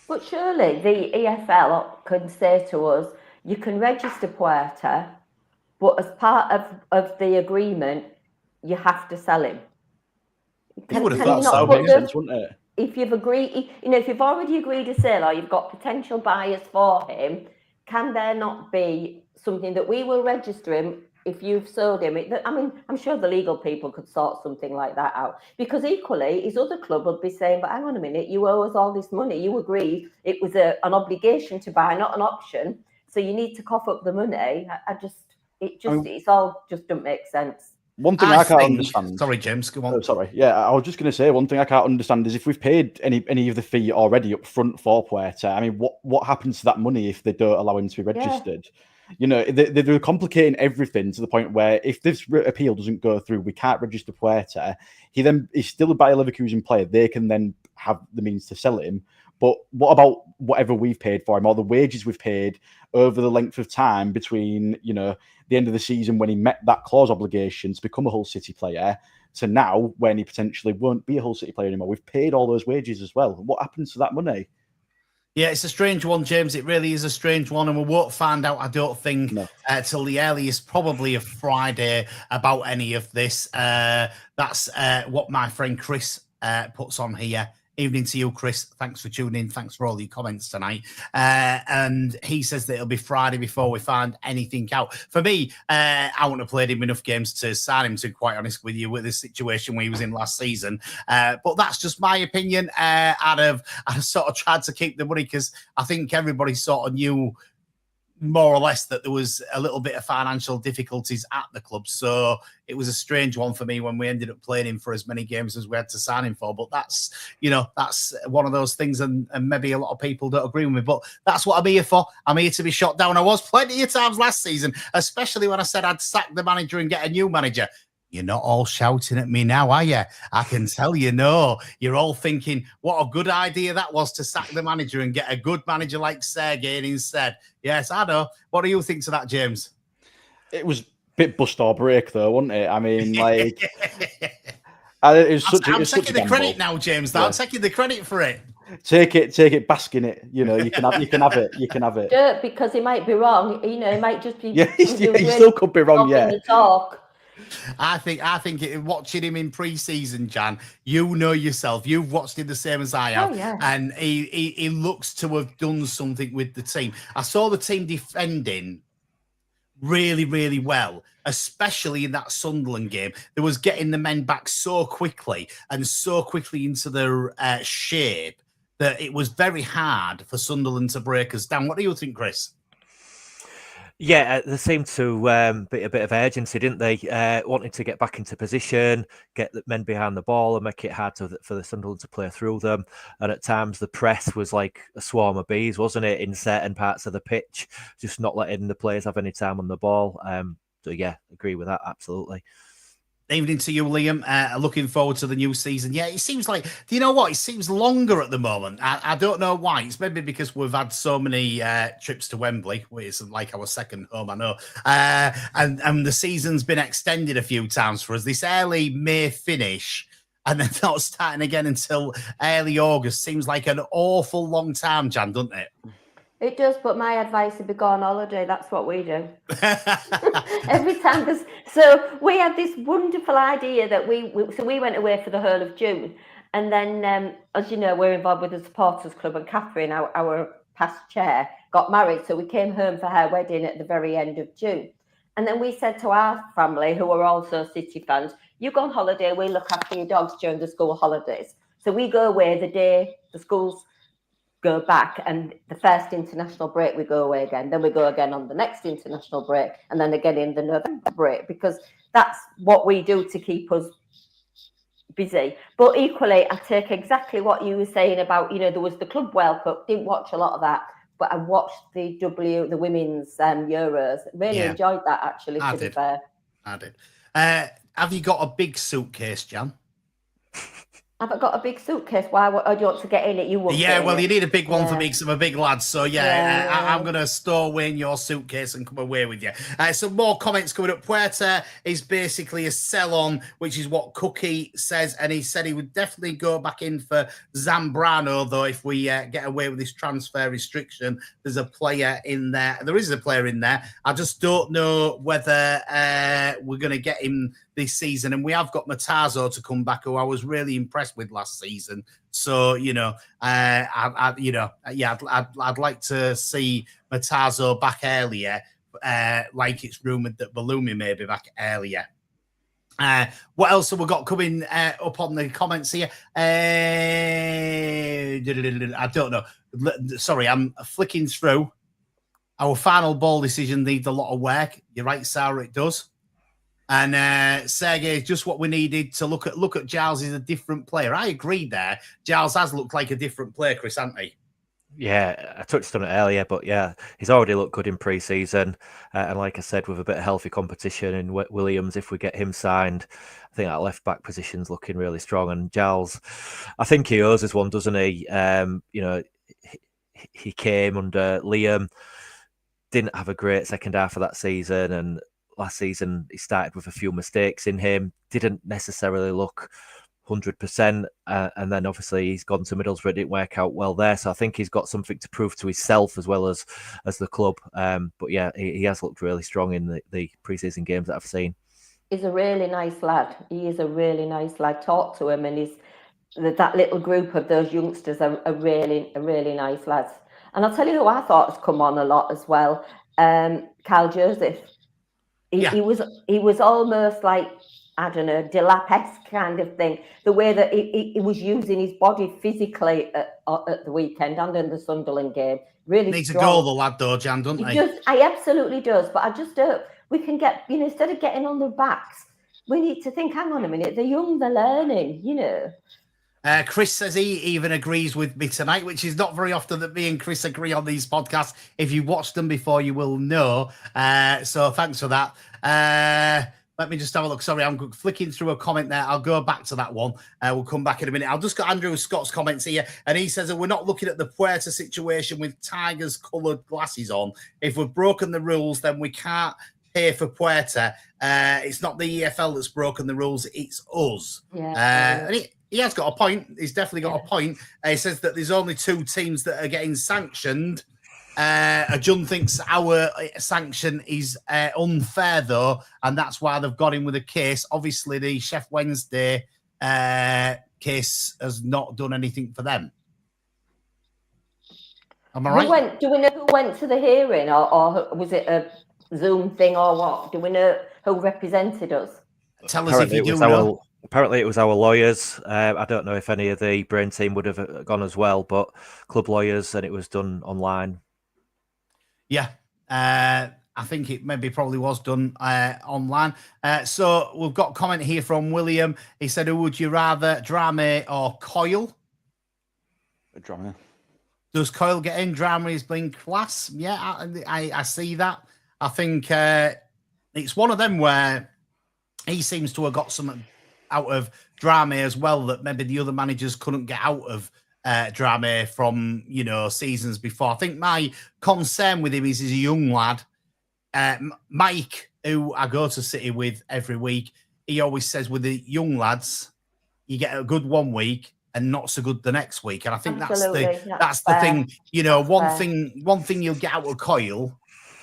But surely the EFL can say to us, you can register Puerta, but as part of the agreement, you have to sell him. Can you not put sense, wouldn't it? If you've agreed, if you've already agreed a sale or you've got potential buyers for him, can there not be something that we will register him if you've sold him? I mean, I'm sure the legal people could sort something like that out, because equally his other club would be saying, but hang on a minute, you owe us all this money. You agreed it was an obligation to buy, not an option. So you need to cough up the money. It's all just don't make sense. One thing I can't understand. Sorry, James, go on. Oh, sorry. Yeah, I was just going to say, one thing I can't understand is if we've paid any of the fee already up front for Puerta, I mean, what happens to that money if they don't allow him to be registered? Yeah. They're complicating everything to the point where if this appeal doesn't go through, we can't register Puerta. He's still a Bayer Leverkusen player. They can then have the means to sell him. But what about whatever we've paid for him, or the wages we've paid over the length of time between, the end of the season when he met that clause obligation to become a Hull City player to now when he potentially won't be a Hull City player anymore? We've paid all those wages as well. What happens to that money? Yeah, it's a strange one, James. It really is a strange one, and we won't find out, I don't think, till the earliest, probably a Friday, about any of this. That's what my friend Chris puts on here. Evening to you, Chris. Thanks for tuning in. Thanks for all your comments tonight. And he says that it'll be Friday before we find anything out. For me, I wouldn't have played him enough games to sign him, to be quite honest with you, with the situation where he was in last season. But that's just my opinion. I sort of tried to keep the money because I think everybody sort of knew more or less that there was a little bit of financial difficulties at the club. So it was a strange one for me when we ended up playing him for as many games as we had to sign him for. But that's one of those things, and maybe a lot of people don't agree with me, but that's what I'm here for. I'm here to be shot down. I was plenty of times last season, especially when I said I'd sack the manager and get a new manager. You're not all shouting at me now, are you? I can tell you no. You're all thinking, what a good idea that was to sack the manager and get a good manager like Sergei instead. Yes, I know. What do you think to that, James? It was a bit bust or break, though, wasn't it? I mean, like... I'm taking the credit now, James. Yeah. I'm taking the credit for it. Take it, bask in it. You can have it. You can have it. Dirt, because he might be wrong. He might just be... Yeah, he still could be wrong, the talk. I think watching him in pre-season, Jan, you know yourself. You've watched him the same as I have. Oh, yeah. And he looks to have done something with the team. I saw the team defending really, really well, especially in that Sunderland game. They was getting the men back so quickly and so quickly into their shape that it was very hard for Sunderland to break us down. What do you think, Chris? Yeah, they seemed to be a bit of urgency, didn't they? Wanting to get back into position, get the men behind the ball and make it hard for the Sunderland to play through them. And at times the press was like a swarm of bees, wasn't it, in certain parts of the pitch, just not letting the players have any time on the ball. So, yeah, agree with that, absolutely. Evening to you, Liam. Looking forward to the new season. Yeah, it seems like, do you know what? It seems longer at the moment. I don't know why. It's maybe because we've had so many trips to Wembley, which is like our second home, I know. And the season's been extended a few times for us. This early May finish and then not starting again until early August seems like an awful long time, Jan, doesn't it? It does, but my advice would be go on holiday. That's what we do. Every time. So we had this wonderful idea that we went away for the whole of June. And then, as you know, we're involved with the supporters club, and Catherine, our past chair, got married. So we came home for her wedding at the very end of June. And then we said to our family, who are also City fans, you go on holiday, we look after your dogs during the school holidays. So we go away the day the schools go back, and the first international break we go away again, then we go again on the next international break, and then again in the November break, because that's what we do to keep us busy. But equally, I take exactly what you were saying about, there was the Club World Cup, didn't watch a lot of that, but I watched the women's Euros. Really enjoyed that, actually, to be fair. I did. Have you got a big suitcase, Jan? Have I got a big suitcase? Why do you want to get in it? You won't. Yeah, well, you need a big one for me because I'm a big lad. So, I'm going to store away in your suitcase and come away with you. Some more comments coming up. Puerta is basically a sell-on, which is what Cookie says. And he said he would definitely go back in for Zambrano, though, if we get away with this transfer restriction. There's a player in there. There is a player in there. I just don't know whether we're going to get him this season, and we have got Matazo to come back, who I was really impressed with last season. So I'd like to see Matazo back earlier, like it's rumored that Balumi may be back earlier. What else have we got coming up on the comments here? I don't know. Sorry, I'm flicking through. Our final ball decision needs a lot of work. You're right, Sarah, it does. And Sergey, just what we needed to look at Giles is a different player. I agree there. Giles has looked like a different player, Chris, hasn't he? Yeah, I touched on it earlier, but yeah, he's already looked good in pre-season. And like I said, with a bit of healthy competition in Williams, if we get him signed, I think that left-back position's looking really strong. And Giles, I think he owes us one, doesn't he? He came under Liam, didn't have a great second half of that season, and last season he started with a few mistakes in him, didn't necessarily look 100%, and then obviously he's gone to Middlesbrough, it didn't work out well there, so I think he's got something to prove to himself as well as the club. But yeah, he has looked really strong in the pre-season games that I've seen. He's a really nice lad. He is a really nice lad. Talk to him, and that little group of those youngsters are really nice lads. And I'll tell you who I thought has come on a lot as well. Kyle Joseph. He was almost like, I don't know, Delap-esque kind of thing. The way that he was using his body physically at the weekend and in the Sunderland game. Really needs strong. a goal, the lad, though, Jan, doesn't he? He absolutely does. But I just hope we can get, instead of getting on their backs, we need to think, hang on a minute, they're young, they're learning, Chris says he even agrees with me tonight, which is not very often that me and Chris agree on these podcasts. If you watched them before, you will know. So thanks for that. Let me just have a look. Sorry, I'm flicking through a comment there. I'll go back to that one. We'll come back in a minute. I'll just got Andrew Scott's comments here. And he says that we're not looking at the Puerta situation with Tigers coloured glasses on. If we've broken the rules, then we can't pay for Puerta. It's not the EFL that's broken the rules. It's us. Yeah. And he has got a point. He's definitely got a point. He says that there's only 2 teams that are getting sanctioned. John thinks our sanction is unfair, though, and that's why they've got him with a case. Obviously, the Chef Wednesday case has not done anything for them. Am I right? Do we know who went to the hearing, or was it a Zoom thing, or what? Do we know who represented us? Tell us if you do know. Apparently, it was our lawyers. I don't know if any of the brain team would have gone as well, but club lawyers, and it was done online. Yeah, I think it probably was done online. So we've got a comment here from William. He said, who would you rather, Drame or Coyle? Drame. Does Coyle get in? Drame is being class. Yeah, I see that. I think it's one of them where he seems to have got something out of Drame as well that maybe the other managers couldn't get out of Drame from, seasons before. I think my concern with him is he's a young lad. Mike, who I go to City with every week, he always says with the young lads, you get a good 1 week and not so good the next week. And I think that's the thing. One thing you'll get out of Coyle,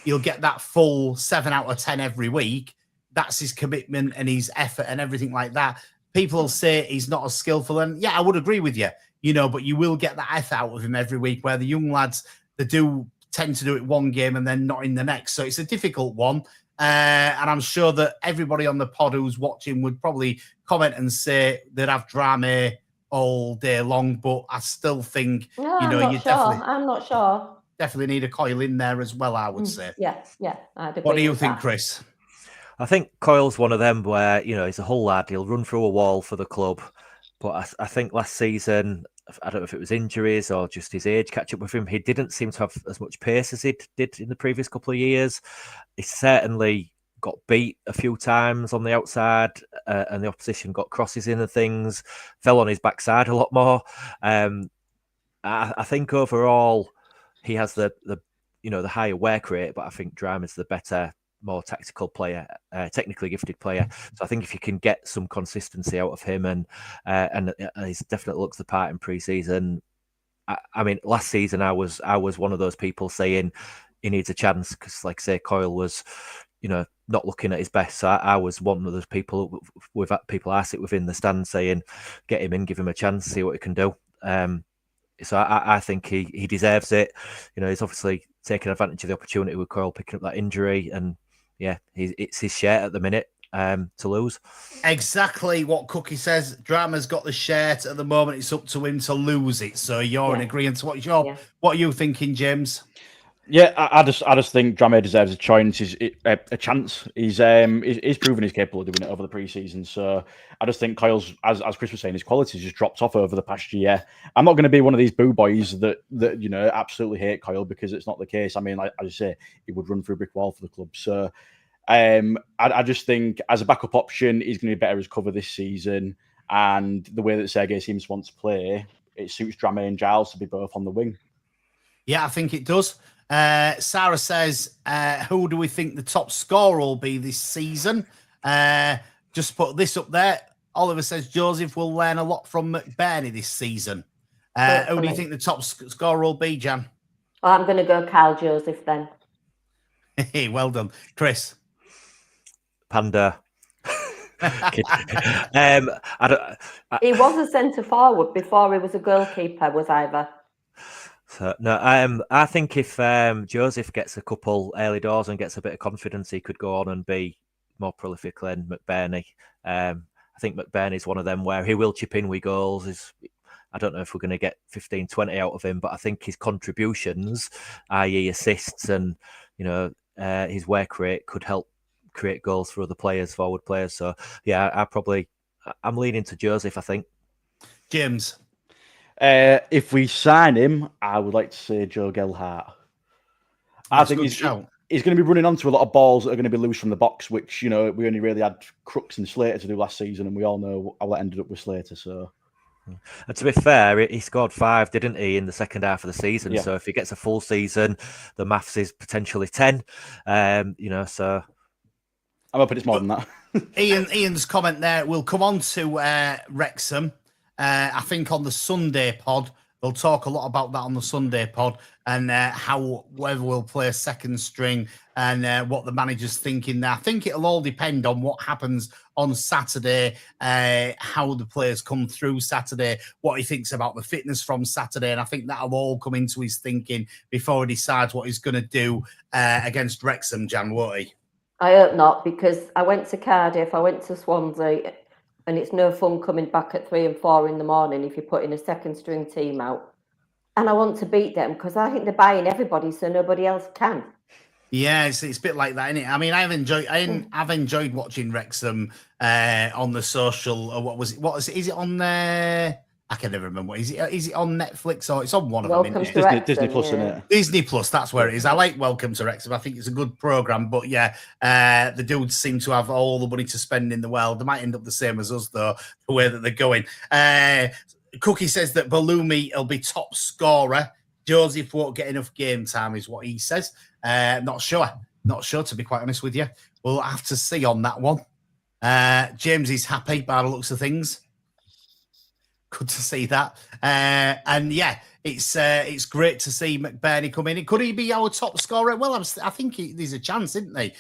you'll get that full 7 out of 10 every week. That's his commitment and his effort and everything like that. People say he's not as skillful. And yeah, I would agree with you, but you will get that effort out of him every week, where the young lads, they do tend to do it one game and then not in the next. So it's a difficult one. And I'm sure that everybody on the pod who's watching would probably comment and say they'd have Drame all day long, but I still think No, you know I'm you not sure. I'm not sure. definitely need a Coyle in there as well. I would say. Yeah, I'd agree. What do you with think, that. Chris? I think Coyle's one of them where, he's a whole lad. He'll run through a wall for the club. But I think last season, I don't know if it was injuries or just his age catch up with him, he didn't seem to have as much pace as he did in the previous couple of years. He certainly got beat a few times on the outside, and the opposition got crosses in and things, fell on his backside a lot more. I think overall he has the higher work rate, but I think Drama's the better, more tactical player, technically gifted player. So I think if you can get some consistency out of him, and he's definitely looks the part in pre-season. I mean, last season I was one of those people saying he needs a chance because, like I say, Coyle was, not looking at his best. So I was one of those people with people I sit within the stand saying, get him in, give him a chance, see what he can do. So I think he deserves it. He's obviously taking advantage of the opportunity with Coyle picking up that injury, and it's his share at the minute to lose. Exactly what Cookie says. Drama's got the shirt at the moment. It's up to him to lose it. So you're in agreement. What are you thinking, James? Yeah, I just think Drama deserves a chance. A chance. He's proven he's capable of doing it over the pre-season. So I just think Coyle's, as Chris was saying, his quality's just dropped off over the past year. I'm not going to be one of these boo boys that absolutely hate Coyle, because it's not the case. I mean, like as you say, he would run through a brick wall for the club. So I just think as a backup option, he's going to be better as cover this season. And the way that Sergei seems to want to play, it suits Drama and Giles to be both on the wing. Yeah, I think it does. Sarah says, who do we think the top scorer will be this season? Just put this up there. Oliver says Joseph will learn a lot from McBurnie this season. Who do you think the top scorer will be, Jan? I'm going to go Kyle Joseph then. Hey, well done. Chris? Panda. He was a centre forward before he was a goalkeeper, was Ivor. So, no, I think if Joseph gets a couple early doors and gets a bit of confidence, he could go on and be more prolific than McBurnie. I think McBurnie is one of them where he will chip in with goals. I don't know if we're going to get 15, 20 out of him, but I think his contributions, i.e. assists and, his work rate, could help create goals for other players, forward players. So, yeah, I'm leaning to Joseph, I think. James? If we sign him, I would like to say Joe Gelhardt. I think he's going to be running onto a lot of balls that are going to be loose from the box, which, we only really had Crooks and Slater to do last season, and we all know how it ended up with Slater. So, and to be fair, he scored 5, didn't he, in the second half of the season? Yeah. So if he gets a full season, the maths is potentially 10. So I'm hoping it's more than that. Ian's comment there. We'll come on to Wrexham. I think on the Sunday pod, they'll talk a lot about that on the Sunday pod, and how whether we'll play a second string and what the manager's thinking there. I think it'll all depend on what happens on Saturday, how the players come through Saturday, what he thinks about the fitness from Saturday, and I think that'll all come into his thinking before he decides what he's going to do against Wrexham, Jan, won't he? I hope not, because I went to Cardiff, I went to Swansea, and it's no fun coming back at 3 and 4 in the morning if you're putting a second string team out. And I want to beat them because I think they're buying everybody so nobody else can. Yeah, it's a bit like that, isn't it? I mean, I've enjoyed watching Wrexham on the social. What was it? Is it on there? I can never remember. Is it on Netflix or it's on one of them? It's Disney Plus, isn't it? Disney Plus, that's where it is. I like Welcome to Wrexham. I think it's a good program, but yeah, the dudes seem to have all the money to spend in the world. They might end up the same as us, though, the way that they're going. Cookie says that Balumi will be top scorer. Joseph won't get enough game time, is what he says. Not sure, to be quite honest with you. We'll have to see on that one. James is happy by the looks of things. Good to see that. And yeah, it's great to see McBurnie come in. Could he be our top scorer? Well, I think there's a chance, isn't there?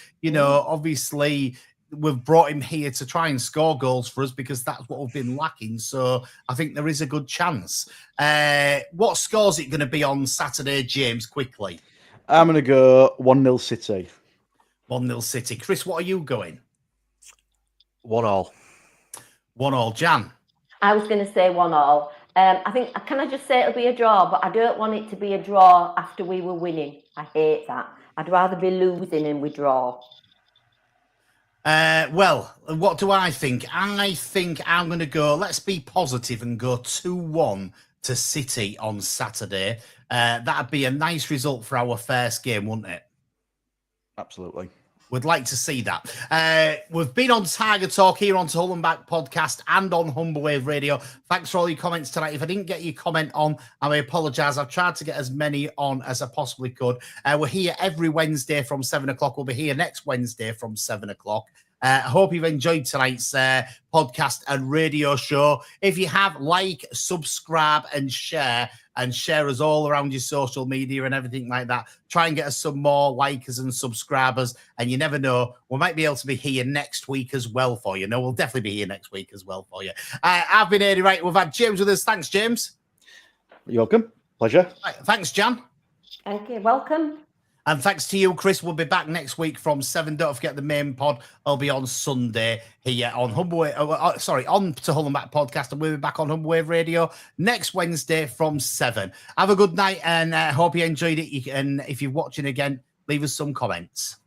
Obviously, we've brought him here to try and score goals for us because that's what we've been lacking. So I think there is a good chance. What score is it going to be on Saturday, James, quickly? I'm going to go 1-0 City. 1-0 City. Chris, what are you going? 1-1. 1-1. Jan? I was going to say 1-1. I think, can I just say it'll be a draw, but I don't want it to be a draw after we were winning. I hate that. I'd rather be losing and we draw. Well, what do I think? I think I'm going to go, let's be positive and go 2-1 to City on Saturday. That'd be a nice result for our first game, wouldn't it? Absolutely. We'd like to see that. We've been on Tiger Talk here on Hull and Back podcast and on Humberwave Radio. Thanks for all your comments tonight. If I didn't get your comment on, I apologise. I've tried to get as many on as I possibly could. We're here every Wednesday from 7 o'clock. We'll be here next Wednesday from 7 o'clock. I hope you've enjoyed tonight's podcast and radio show. If you have, like, subscribe and share us all around your social media and everything like that. Try and get us some more likers and subscribers. And you never know, we might be able to be here next week as well for you. No, we'll definitely be here next week as well for you. I've been Eddie Wright. We've had James with us. Thanks, James. You're welcome. Pleasure. Right, thanks, Jan. Thank you. Welcome. And thanks to you, Chris. We'll be back next week from 7. Don't forget the main pod. I'll be on Sunday here on Humberwave. On to Hull and Back podcast, and we'll be back on Humberwave Radio next Wednesday from 7. Have a good night, and hope you enjoyed it. And if you're watching again, leave us some comments.